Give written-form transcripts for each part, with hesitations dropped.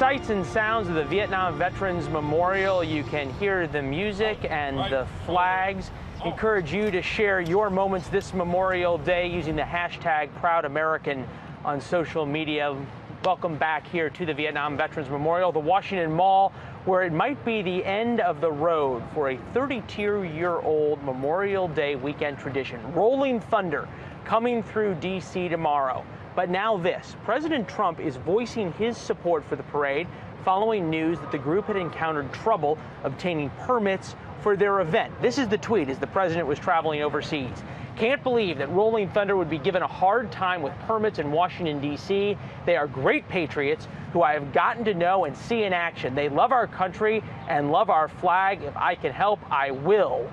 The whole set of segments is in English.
sights and sounds of the Vietnam Veterans Memorial. You can hear the music and the flags. Encourage you to share your moments this Memorial Day using the hashtag #ProudAmerican on social media. Welcome back here to the Vietnam Veterans Memorial, the Washington Mall, where it might be the end of the road for a 32-year-old Memorial Day weekend tradition. Rolling Thunder coming through D.C. tomorrow. But now this, President Trump is voicing his support for the parade following news that the group had encountered trouble obtaining permits for their event. This is the tweet as the president was traveling overseas. Can't believe that Rolling Thunder would be given a hard time with permits in Washington, D.C. They are great patriots who I have gotten to know and see in action. They love our country and love our flag. If I can help, I will.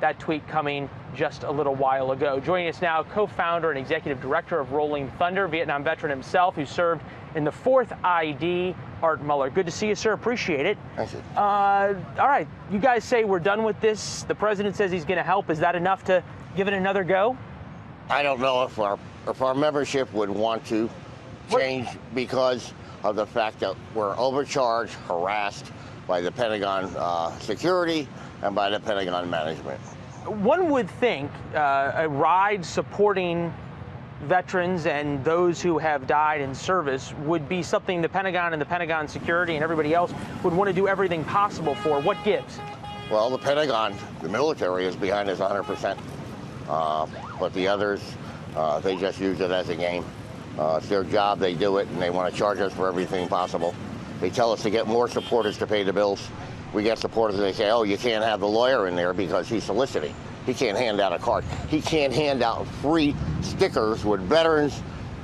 That tweet coming just a little while ago. Joining us now, co-founder and executive director of Rolling Thunder, Vietnam veteran himself who served in the 4th ID, Artie Muller. Good to see you, sir. Appreciate it. Thank you. All right, you guys say we're done with this. The president says he's going to help. Is that enough to give it another go? I don't know if our membership would want to change because of the fact that we're overcharged, harassed by the Pentagon security and by the Pentagon management. One would think a ride supporting veterans and those who have died in service would be something the Pentagon and the Pentagon security and everybody else would want to do everything possible for. What gives? Well, the Pentagon, the military, is behind us 100%. But the others, they just use it as a game. It's their job, they do it, and they want to charge us for everything possible. They tell us to get more supporters to pay the bills. We get supporters and they say, oh, you can't have the lawyer in there because he's soliciting. He can't hand out a card. He can't hand out free stickers with veterans,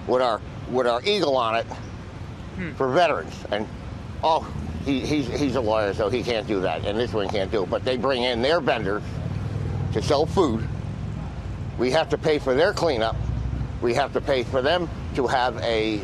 with our eagle on it for veterans. And, oh, he's a lawyer, so he can't do that, and this one can't do it. But they bring in their vendors to sell food. We have to pay for their cleanup. We have to pay for them to have a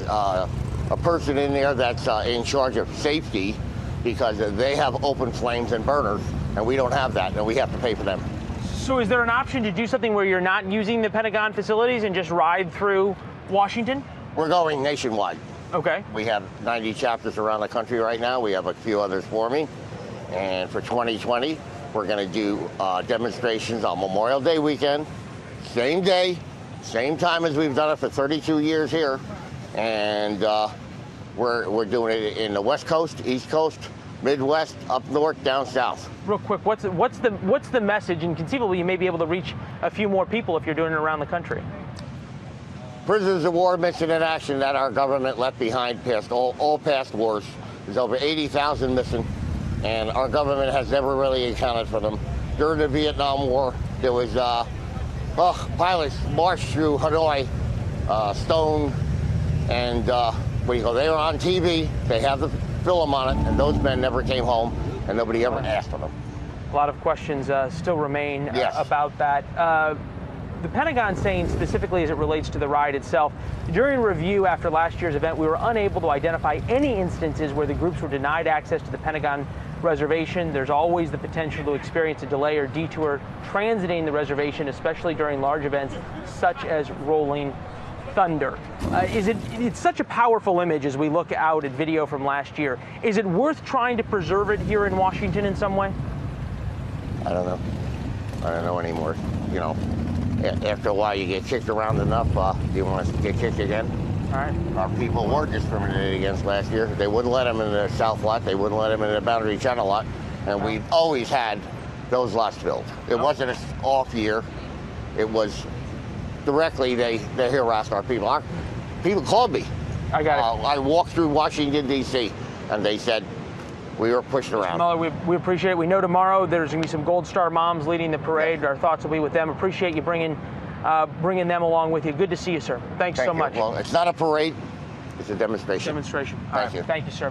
person in there that's in charge of safety because they have open flames and burners, and we don't have that, and we have to pay for them. So is there an option to do something where you're not using the Pentagon facilities and just ride through Washington? We're going nationwide. Okay. We have 90 chapters around the country right now. We have a few others forming. And for 2020, we're going to do demonstrations on Memorial Day weekend, same day, same time as we've done it for 32 years here. And we're doing it in the West Coast, East Coast, Midwest, up north, down south. Real quick, what's the message? And conceivably, you may be able to reach a few more people if you're doing it around the country. Prisoners of war missing in action that our government left behind past all past wars. There's over 80,000 missing, and our government has never really accounted for them. During the Vietnam War, there was pilots marched through Hanoi, stoned, and they were on TV. They have the film on it, and those men never came home, and nobody ever asked for them. A lot of questions still remain Yes. about that. The Pentagon saying specifically as it relates to the ride itself, during review after last year's event, we were unable to identify any instances where the groups were denied access to the Pentagon reservation. There's always the potential to experience a delay or detour transiting the reservation, especially during large events such as Rolling Thunder. It's such a powerful image as we look out at video from last year. Is it worth trying to preserve it here in Washington in some way? I don't know. I don't know anymore. You know, after a while you get kicked around enough, you want to get kicked again. All right. Our people were discriminated against last year. They wouldn't let them in the South lot. They wouldn't let them in the Boundary Channel lot. And we've always had those lots filled. It wasn't an off year. It was directly they harassed our people. Our people called me. I got it. I walked through Washington, D.C., and they said we were pushed around. Muller, we appreciate it. We know tomorrow there's going to be some Gold Star moms leading the parade. Our thoughts will be with them. Appreciate you bringing them along with you. Good to see you, sir. Thanks so much. Well, it's not a parade. It's a demonstration. Demonstration. Thank you. Thank you, sir.